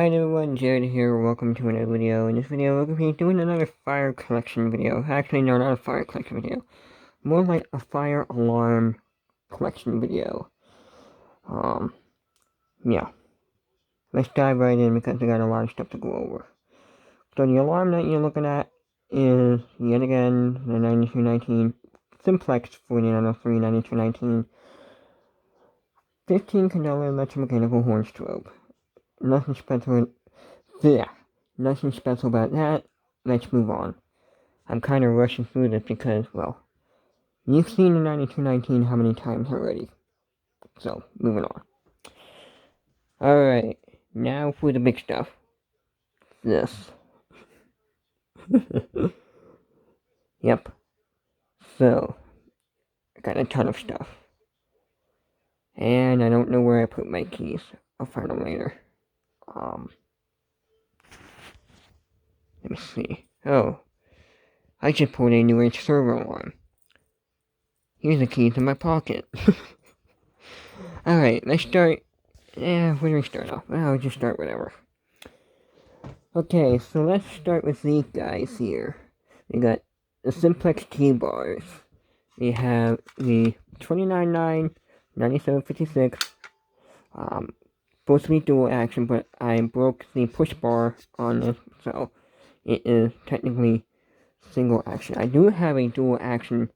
Alright everyone, Jared here, welcome to another video. In this video, we're going to be doing another fire collection video. Actually, no, not a fire collection video. More like a fire alarm collection video. Yeah. Let's dive right in because I got a lot of stuff to go over. So the alarm that you're looking at is, yet again, the 9219 Simplex 4903 9219 15 candela electromechanical horn strobe. Nothing special. Yeah, nothing special about that. Let's move on. I'm kind of rushing through this because, well, you've seen the 9219 how many times already. So, moving on. Alright, now for the big stuff. This. Yep. So, I got a ton of stuff. And I don't know where I put my keys. I'll find them later. Let me see. Oh, I just pulled a new age server alarm. Here's the keys in my pocket. Alright, let's start. Where do we start off? Well, I'll just start whatever. Okay, so let's start with these guys here. We got the Simplex T-bars. We have the 299 9756. Supposed to be dual action, but I broke the push bar on this, so it is technically single action. I do have a dual action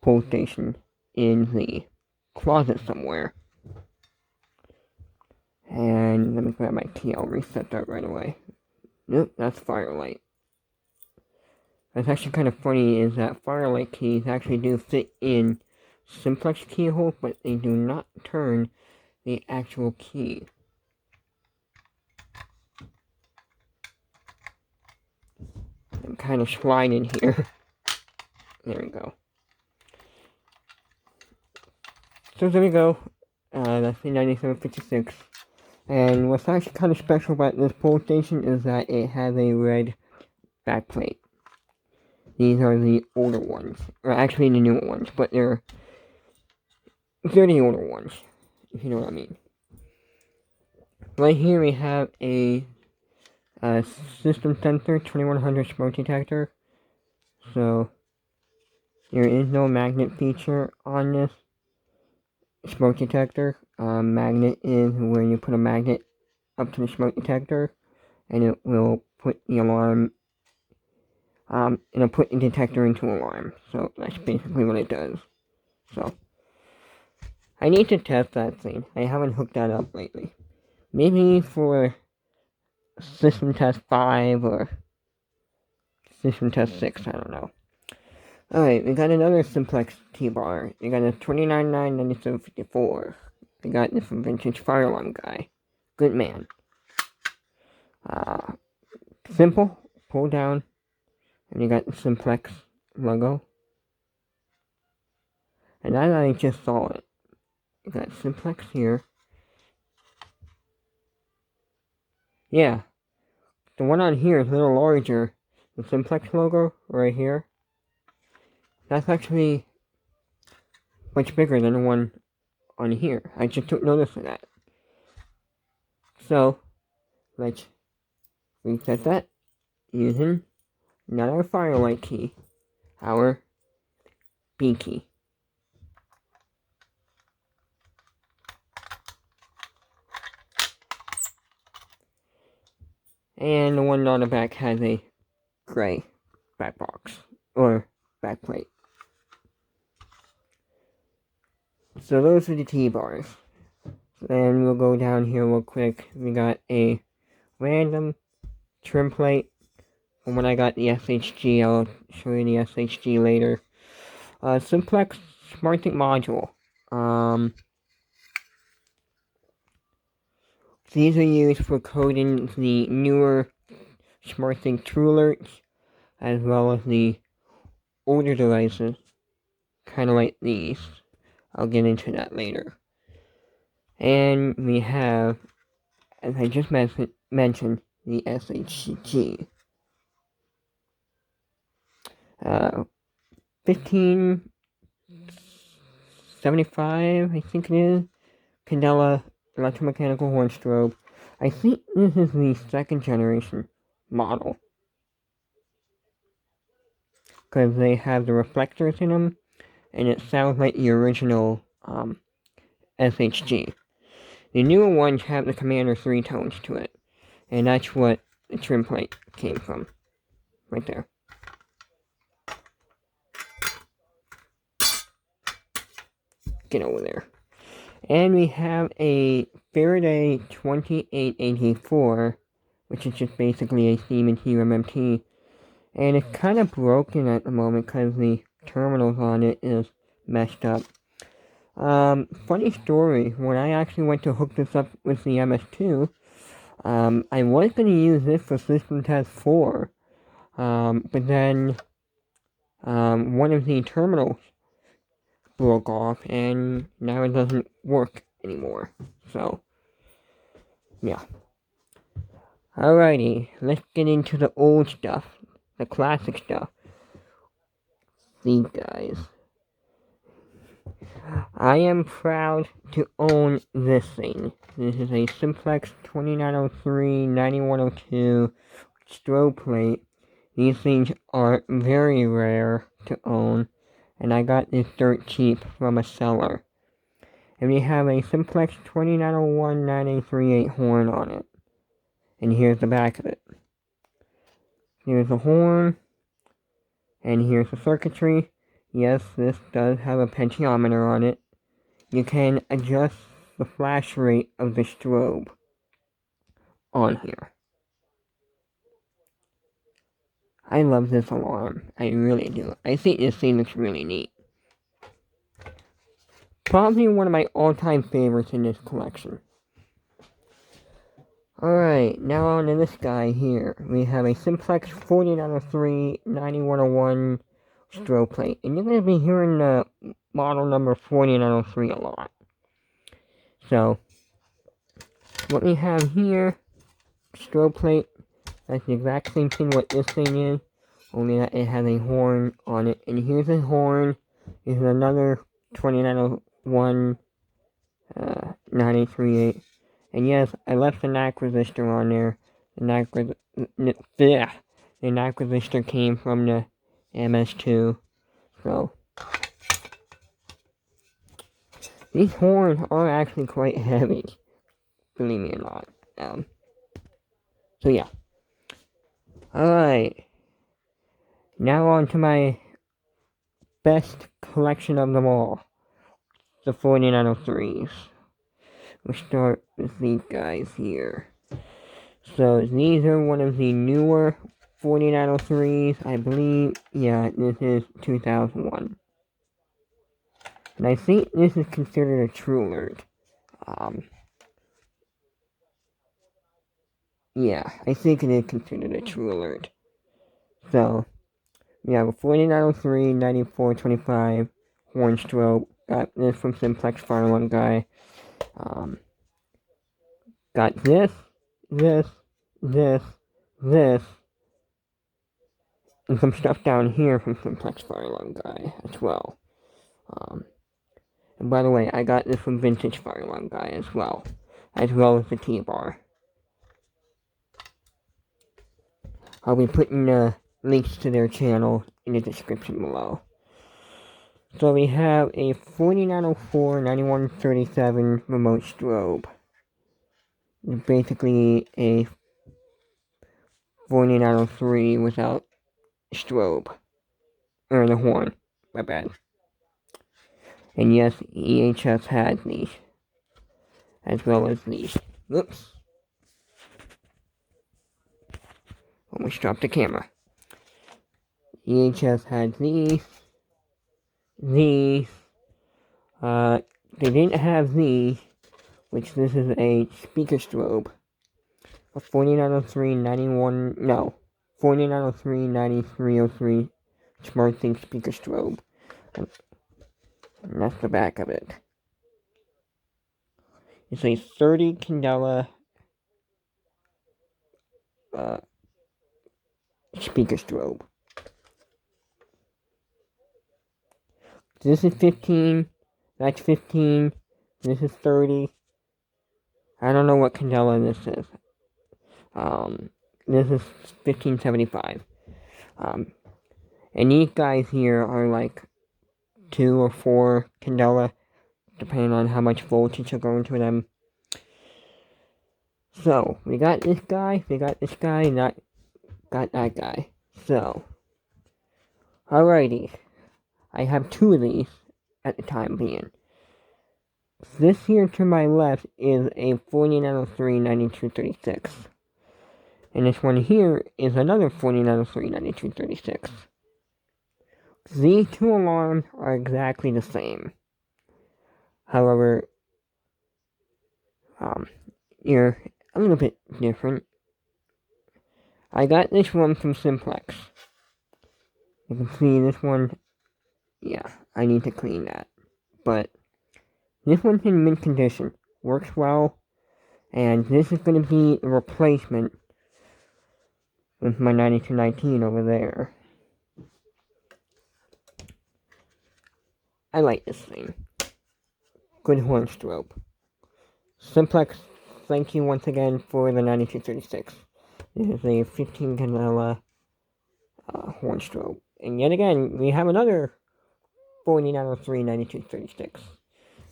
pull station in the closet somewhere. And let me grab my key, I'll reset that right away. Nope, that's Firelight. That's actually kind of funny is that Firelight keys actually do fit in Simplex keyhole, but they do not turn the actual key. I'm kind of sliding here. There we go. So there we go. That's the 9756. And what's actually kind of special about this pull station is that it has a red backplate. These are the older ones. Or actually the newer ones, but they're the older ones, if you know what I mean. Right here we have a system sensor 2100 smoke detector. So there is no magnet feature on this smoke detector. Magnet is where you put a magnet up to the smoke detector and it will put the alarm, it'll put the detector into alarm. So that's basically what it does. So I need to test that thing. I haven't hooked that up lately. Maybe for System Test 5 or System Test 6, I don't know. Alright, we got another Simplex T-bar. We got a 299 We got this from Vintage Fire Alarm guy. Good man. Simple, pull down, and you got the Simplex logo. And now that I just saw it, you got Simplex here. Yeah, the one on here is a little larger. The Simplex logo right here. That's actually much bigger than the one on here. I just took notice of that. So, let's reset that using not our Firelight key, our B key. And the one on the back has a gray back box, or back plate. So those are the T-bars. Then we'll go down here real quick. We got a random trim plate from when I got the SHG. I'll show you the SHG later. Simplex SmartSync module. These are used for coding the newer SmartSync True Alerts, as well as the older devices, kind of like these. I'll get into that later. And we have, as I just mentioned, the SHG. 1575, I think it is. Candela electromechanical horn strobe. I think this is the second generation model, because they have the reflectors in them, and it sounds like the original SHG. The newer ones have the Commander 3 tones to it, and that's what the trim plate came from, right there. Get over there. And we have a Faraday 2884, which is just basically a Siemens UMMT, and it's kind of broken at the moment because the terminals on it is messed up. Funny story, when I actually went to hook this up with the MS2, I was going to use this for System Test 4, but then one of the terminals broke off, and now it doesn't work anymore. So, yeah. Alrighty, let's get into the old stuff, the classic stuff. These guys. I am proud to own this thing. This is a Simplex 2903-9102 strobe plate. These things are very rare to own, and I got this dirt cheap from a seller. And we have a Simplex 2901-9838 horn on it. And here's the back of it. Here's the horn, and here's the circuitry. Yes, this does have a potentiometer on it. You can adjust the flash rate of the strobe on here. I love this alarm. I really do. I think this thing looks really neat. Probably one of my all-time favorites in this collection. Alright, now on to this guy here. We have a Simplex 4903-9101 strobe plate. And you're going to be hearing the model number 4903 a lot. So, what we have here, strobe plate, that's the exact same thing what this thing is, only that it has a horn on it. And here's a horn, here's another 2901 9838. And yes, I left the NAC resistor on there. The NAC resistor came from the MS2. So, these horns are actually quite heavy, believe me or not. So yeah. Alright. Now on to my best collection of them all. The 4903s. We'll start with these guys here. So these are one of the newer 4903s. I believe, yeah, this is 2001. And I think this is considered a true alert. Yeah, I think it is considered a true alert. So, we have a 4903-9425 horn strobe. Got this from Simplex Fire Alarm Guy. Got this, and some stuff down here from Simplex Fire Alarm Guy as well. And by the way, I got this from Vintage Fire Alarm Guy as well as the T-bar. I'll be putting links to their channel in the description below. So we have a 4904-9137 remote strobe. It's basically a 4903 without strobe. Or the horn, my bad. And yes, EHS has these. As well as these. Oops. Almost dropped the camera. EHS has these. They didn't have these, which this is a speaker strobe. A 4903-9303 SmartThing speaker strobe. And that's the back of it. It's a 30 candela speaker strobe. This is 15, that's 15, this is 30, I don't know what candela this is. This is 1575. And these guys here are like 2 or 4 candela, depending on how much voltage are going to them. So, we got this guy, not got that guy. So, alrighty. I have 2 of these at the time being. This here to my left is a 4903 9236. And this one here is another 4903 9236. These 2 alarms are exactly the same. However, they're a little bit different. I got this one from Simplex. You can see this one, yeah, I need to clean that. But this one's in mint condition, works well, and this is going to be a replacement with my 9219 over there. I like this thing. Good horn strobe. Simplex, thank you once again for the 9236. This is a 15 candela horn strobe. And yet again, we have another 4903 9236.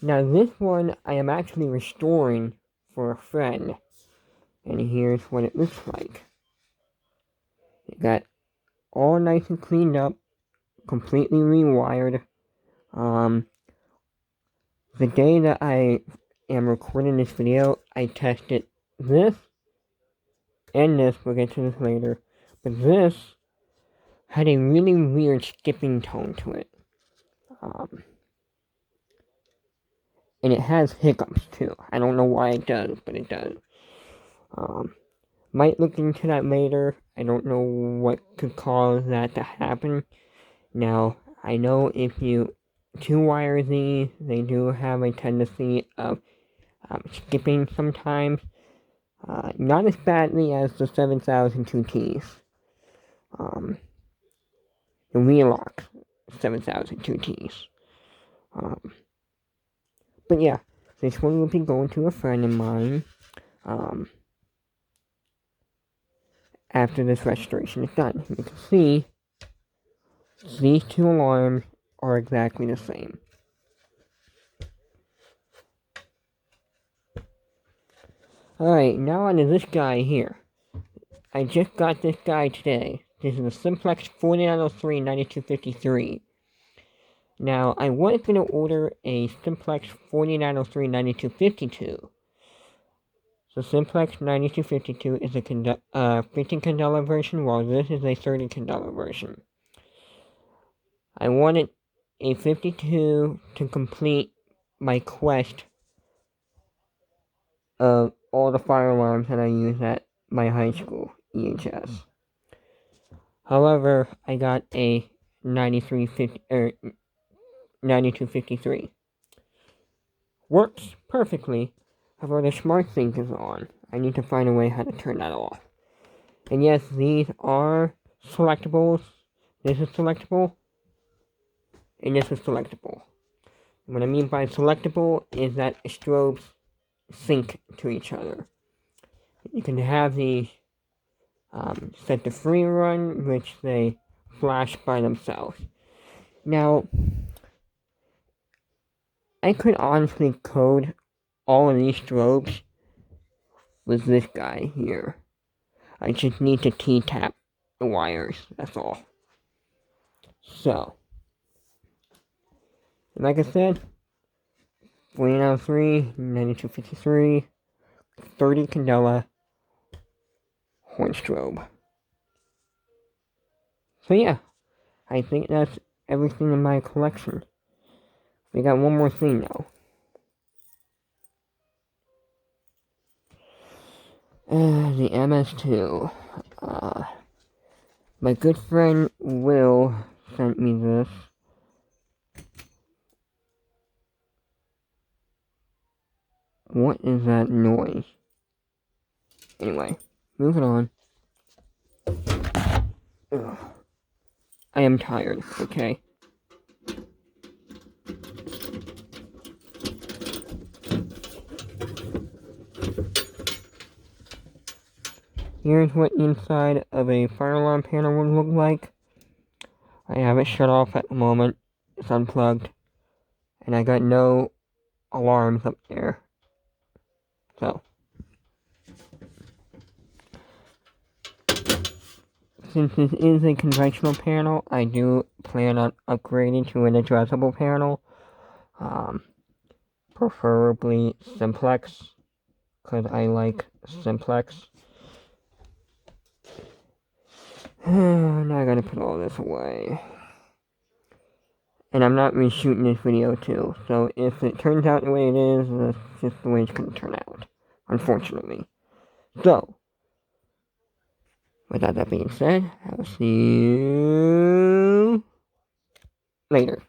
Now this one I am actually restoring for a friend. And here's what it looks like. It got all nice and cleaned up, completely rewired. The day that I am recording this video, I tested this and this, we'll get to this later, but this had a really weird skipping tone to it. And it has hiccups too. I don't know why it does, but it does. Might look into that later. I don't know what could cause that to happen. Now, I know if you 2-wire these, they do have a tendency of skipping sometimes. Not as badly as the 7002Ts. The Wheelock 7002Ts. But yeah, this one will be going to a friend of mine. After this restoration is done. You can see these 2 alarms are exactly the same. Alright, now on to this guy here. I just got this guy today. This is a Simplex 4903 9253. Now, I was going to order a Simplex 4903 9252. The Simplex 9252 is a 15 candela version, while this is a 30 candela version. I wanted a 52 to complete my quest of all the fire alarms that I use at my high school, EHS. However, I got a 9253. Works perfectly. However, the smart sync is on. I need to find a way how to turn that off. And yes, these are selectables. This is selectable. And this is selectable. What I mean by selectable is that strobes sync to each other. You can have these set to free run, which they flash by themselves. Now, I could honestly code all of these strobes with this guy here. I just need to T-tap the wires, that's all. So, like I said, 4903, 9253, 30 candela, horn strobe. So yeah, I think that's everything in my collection. We got one more thing though. The MS2. My good friend Will sent me this. What is that noise? Anyway, moving on. Ugh. I am tired, okay? here's what the inside of a fire alarm panel would look like. I have it shut off at the moment. It's unplugged. And I got no alarms up there. So, since this is a conventional panel, I do plan on upgrading to an addressable panel. Preferably Simplex, because I like Simplex. Now I gotta put all this away. And I'm not reshooting this video too, so if it turns out the way it is, that's just the way it's gonna turn out, unfortunately. So, without that being said, I'll see you later.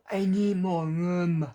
I need more room.